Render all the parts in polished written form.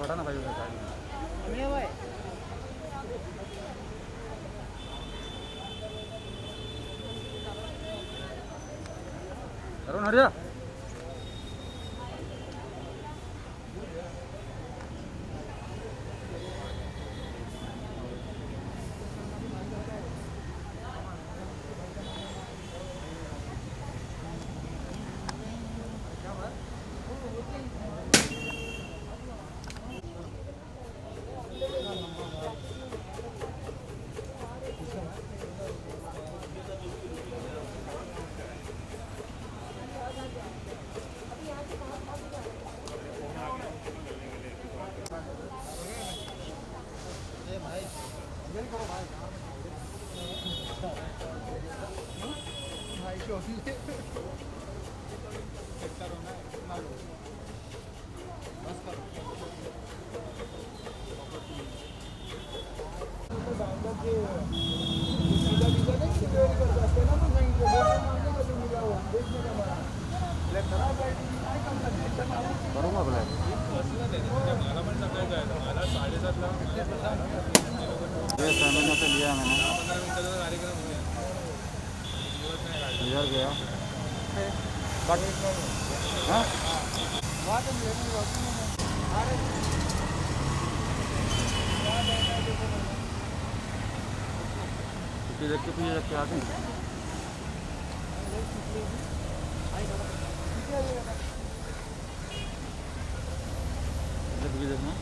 हटा ना भाई उधर साइड में। भाई अरुण हट जा। करूँगा ब्लैक। ये सेमिनार से लिया मैंने, इधर गया बट हाँ देख के पीछे रख के आते हैं। देखना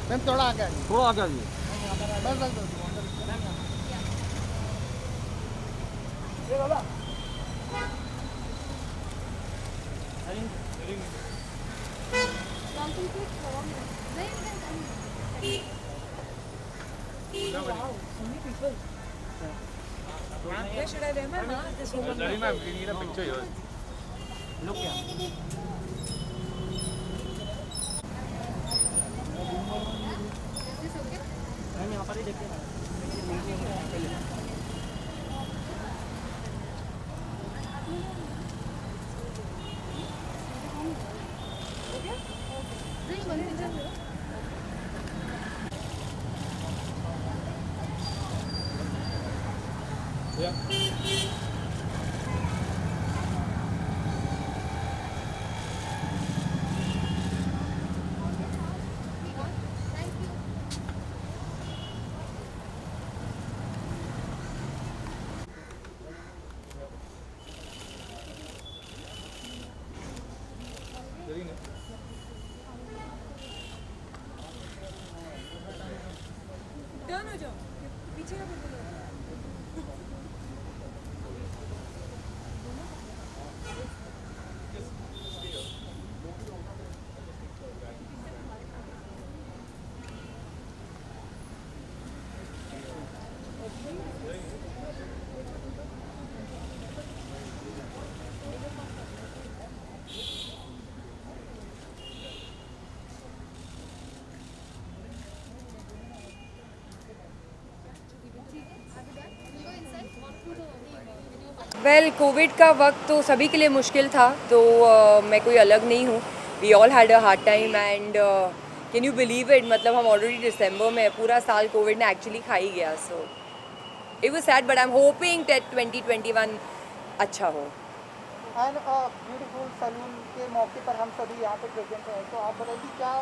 मैम थोड़ा आगे आइए। ये बाबा Where should I wear my mask? This woman. Sorry ma'am, we need a picture here. Look here. नहीं यहाँ पर ही देखते हैं। टर्न हो जाओ, पीछे का बिल्कुल। वेल कोविड का वक्त तो सभी के लिए मुश्किल था, तो मैं कोई अलग नहीं हूँ। We all had a hard time and can you believe it, मतलब हम ऑलरेडी दिसंबर में, पूरा साल कोविड ने एक्चुअली खा ही गया। So it was sad but I am hoping that 2021 अच्छा हो। एंड ब्यूटीफुल सैलून के मौके पर हम सभी यहाँ पे प्रेजेंट हैं, तो आप बताइए क्या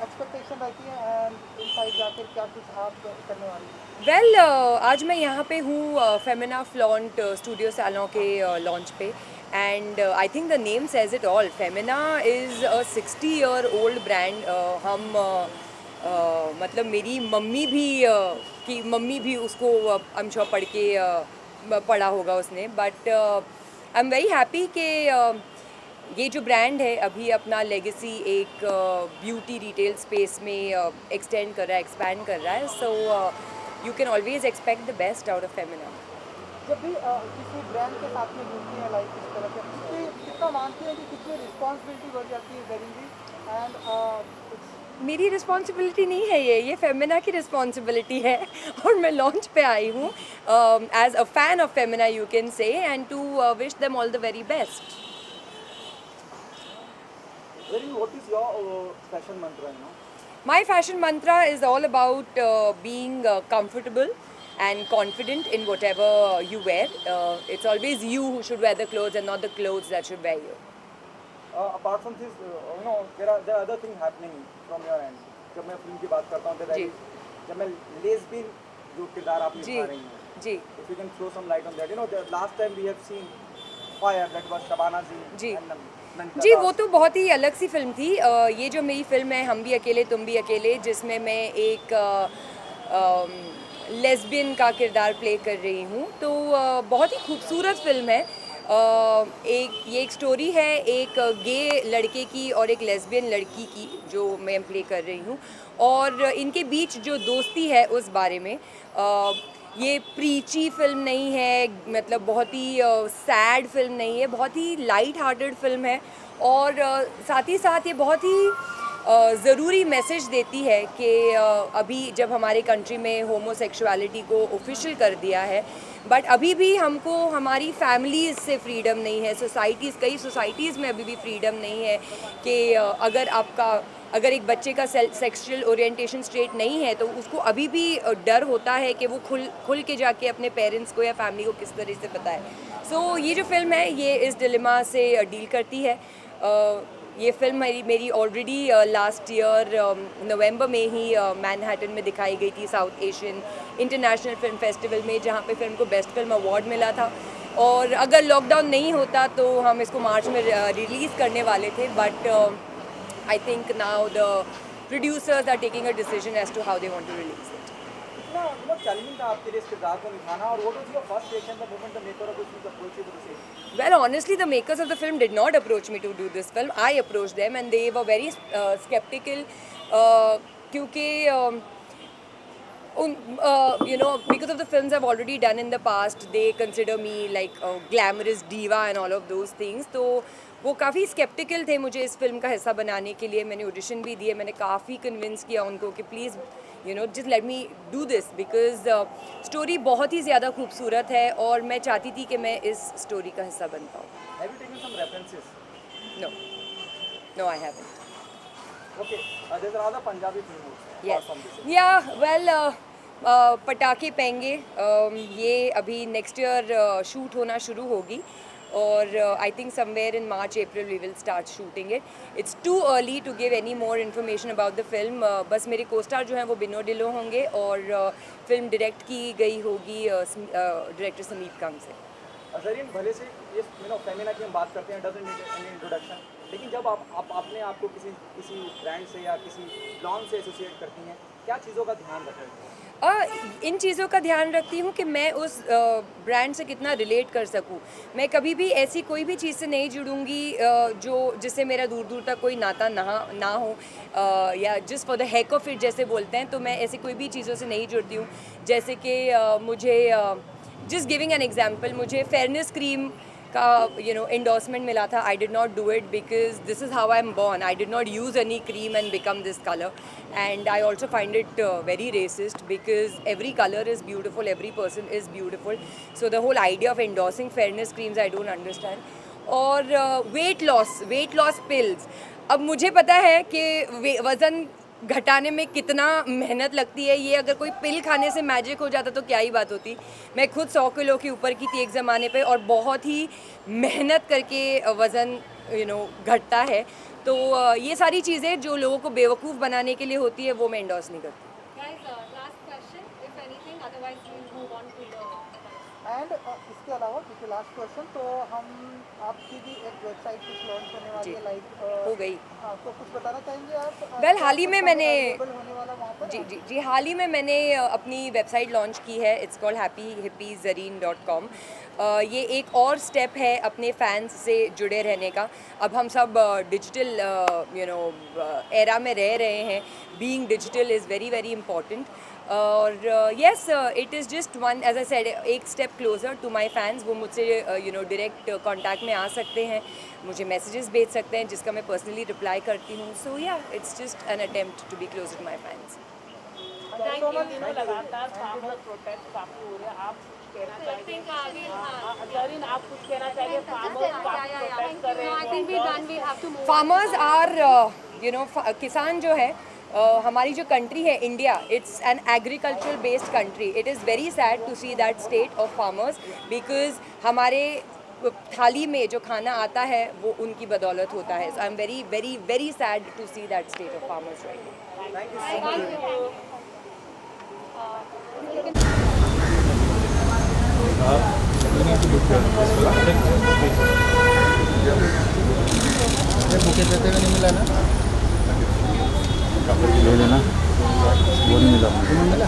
एक्सपेक्टेशन रहती है एंड इनसाइड जाकर क्या कुछ आप करने वाली हैं? वेल आज मैं यहाँ पे हूँ फेमिना फ्लॉन्ट स्टूडियो सैलॉन के लॉन्च पे, and I think the name says it all. Femina is a 60-year-old brand. हम मतलब मेरी मम्मी भी की मम्मी भी उसको आई एम श्योर पढ़ा होगा उसने, but I am very happy कि ये जो ब्रांड है अभी अपना लेगेसी एक ब्यूटी रिटेल स्पेस में एक्सटेंड कर रहा है, एक्सपैंड कर रहा है। So you can always expect the best out of Femina. जब भी किसी ब्रांड के साथ में जुड़ती हैं लाइक इस तरह से, कितना मानते हैं कि कितनी रिस्पॉन्सिबिलिटी बढ़ जाती है वेरिंग एंड मेरी रिस्पॉन्सिबिलिटी नहीं है ये फेमिना की रिस्पॉन्सिबिलिटी है और मैं लॉन्च पे आई हूँ as a fan of Femina you can say and to wish them all the very best. What is your fashion mantra, you know? My fashion mantra is all about being comfortable and confident in whatever you wear. It's always you who should wear the clothes and not the clothes that should wear you. Apart from this, there are other things happening from your end. जब मैं film की बात करता हूँ, जी. जब मैं lesbian जो किरदार आप जी. निभा रही हैं, जी. if you can throw some light on that. You know, the last time we have seen Fire, that was Shabana Ji. Ji. and Nandita ji Das. वो तो बहुत ही अलग सी फिल्म थी. ये जो मेरी फिल्म है हम भी अकेले तुम भी अकेले, जिसमें मैं एक लेस्बियन का किरदार प्ले कर रही हूँ, तो बहुत ही खूबसूरत फिल्म है. ये एक स्टोरी है एक गे लड़के की और एक लेस्बियन लड़की की जो मैं प्ले कर रही हूँ, और इनके बीच जो दोस्ती है उस बारे में. ये प्रीची फिल्म नहीं है, मतलब बहुत ही सैड फिल्म नहीं है, बहुत ही लाइट हार्टेड फिल्म है, और साथ ही साथ ये बहुत ही ज़रूरी मैसेज देती है कि अभी जब हमारे कंट्री में होमोसेक्सुअलिटी को ऑफिशियल कर दिया है, बट अभी भी हमको हमारी फैमिलीज़ से फ्रीडम नहीं है, कई सोसाइटीज़ में अभी भी फ्रीडम नहीं है कि अगर एक बच्चे का सेक्सुअल ओरिएंटेशन स्ट्रेट नहीं है तो उसको अभी भी डर होता है कि वो खुल के जाके अपने पेरेंट्स को या फैमिली को किस तरह से बताए. सो ये जो फिल्म है ये इस डिलेमा से डील करती है. ये फिल्म मेरी ऑलरेडी लास्ट ईयर नवंबर में ही मैनहट्टन में दिखाई गई थी, south Asian international film festival में, जहाँ पे फिल्म को बेस्ट फिल्म अवार्ड मिला था. और अगर लॉकडाउन नहीं होता तो हम इसको मार्च में रिलीज़ करने वाले थे, but I think now the producers are taking a decision as to how they want to release it. कितना चैलेंजिंग था आपके लिए इस किरदार को निभाना, और what was your first reaction the moment the maker of this film approached you to say? Well, honestly, the makers of the film did not approach me to do this film. I approached them and they were very skeptical क्योंकि you know, because of the films I've already done in the past, they consider me like a glamorous diva and all of those things. तो वो काफ़ी sceptical थे मुझे इस film का हिस्सा बनाने के लिए. मैंने ऑडिशन भी दिए, मैंने काफ़ी कन्विंस किया उनको कि please you know just let me do this, because story बहुत ही ज़्यादा खूबसूरत है और मैं चाहती थी कि मैं इस स्टोरी का हिस्सा बन पाऊँ. Have you taken some references? No, I haven't. Okay, there's another Punjabi film also. Yes. From this. Yeah, well, पटाखे पेंगे ये अभी नेक्स्ट ईयर शूट होना शुरू होगी, और I think somewhere in March April we will start shooting it. It's too early to give any more information about the film. बस मेरे co-star जो हैं वो बिनो डिलो होंगे, और फिल्म डायरेक्ट की गई होगी डायरेक्टर समीप कंग से. जरीन, भले से ये फेमिना की हम बात करते हैं, डजंट नीड एनी इंट्रोडक्शन, लेकिन जब आप अपने आप को किसी ब्रांड से या किसी ब्रांड से एसोसिएट करती हैं, क्या चीज़ों का ध्यान रखते हैं? इन चीज़ों का ध्यान रखती हूँ कि मैं उस ब्रांड से कितना रिलेट कर सकूँ. मैं कभी भी ऐसी कोई भी चीज़ से नहीं जुड़ूंगी जिससे मेरा दूर दूर तक कोई नाता ना हो, या just for the heck of it जैसे बोलते हैं. तो मैं ऐसी कोई भी चीज़ों से नहीं जुड़ती हूँ. जैसे कि मुझे जस्ट गिविंग एन एग्जाम्पल, मुझे फेयरनेस क्रीम का endorsement मिला था. I did not do it because this is how I'm born. I did not use any cream and become this color, and I also find it very racist because every color is beautiful, every person is beautiful. So the whole idea of endorsing fairness creams I don't understand. और weight loss pills. अब मुझे पता है कि वज़न घटाने में कितना मेहनत लगती है. ये अगर कोई पिल खाने से मैजिक हो जाता तो क्या ही बात होती. मैं खुद 100 किलो के ऊपर की थी एक ज़माने पे, और बहुत ही मेहनत करके वज़न घटता है. तो ये सारी चीज़ें जो लोगों को बेवकूफ़ बनाने के लिए होती है वो मैं एंडोर्स नहीं करती. एंड इसके अलावा क्योंकि लास्ट क्वेश्चन, तो हम आपकी भी एक वेबसाइट कुछ लॉन्च होने वाली है, लाइक हो गई. हाँ, तो कुछ बताना चाहेंगे आप? वेल, हाल ही में मैंने होने वाला वहाँ पर? जी हाल ही में मैंने अपनी वेबसाइट लॉन्च की है. It's called happyhippiezareen.com. ये एक और स्टेप है अपने फैंस से जुड़े रहने का. अब हम सब डिजिटल एरा में रह रहे हैं. Being digital is very very important. और yes it is just one, as I said, एक step closer to my fans. वो मुझसे डायरेक्ट कॉन्टैक्ट में आ सकते हैं, मुझे मैसेजेस भेज सकते हैं जिसका मैं पर्सनली रिप्लाई करती हूँ. So yeah, it's just an attempt to be closer to my fans. दिनों लगातार फार्मर प्रोटेस्ट काफी हो रहे हैं, आप कुछ कहना चाहेंगे? जरीन, आप कुछ कहना चाहेंगे? फार्मर्स काफी प्रोटेस्ट कर रहे हैं. फार्मर्स आर किसान जो है, हमारी जो कंट्री है India, it's an agricultural based country. It is very sad to see that state of farmers, because हमारे थाली में जो खाना आता है वो उनकी बदौलत होता है. So I am very very very sad to see that state of farmers right now. Thank you so much. Bouquet देते हुए नहीं मिला ना, ले लेना, वो नहीं मिला. मिला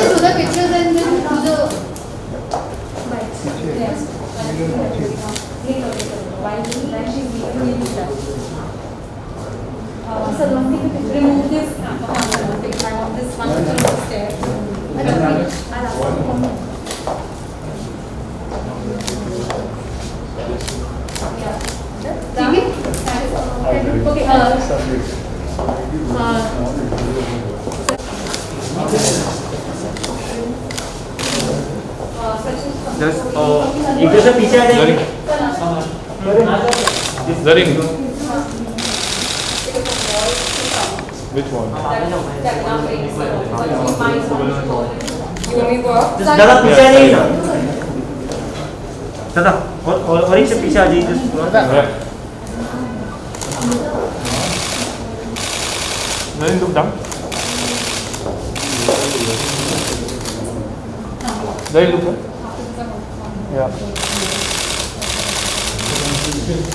To the pictures and then to the remove this picture. I want this one to stare. इधर से पीछे आ जाइए. Zarin. Which one? दादा पीछे आ जाइए ना. दादा और एक से पीछे आ जाइए. Yeah. Zarin, look down. Zarin, look down. Yeah. Yeah.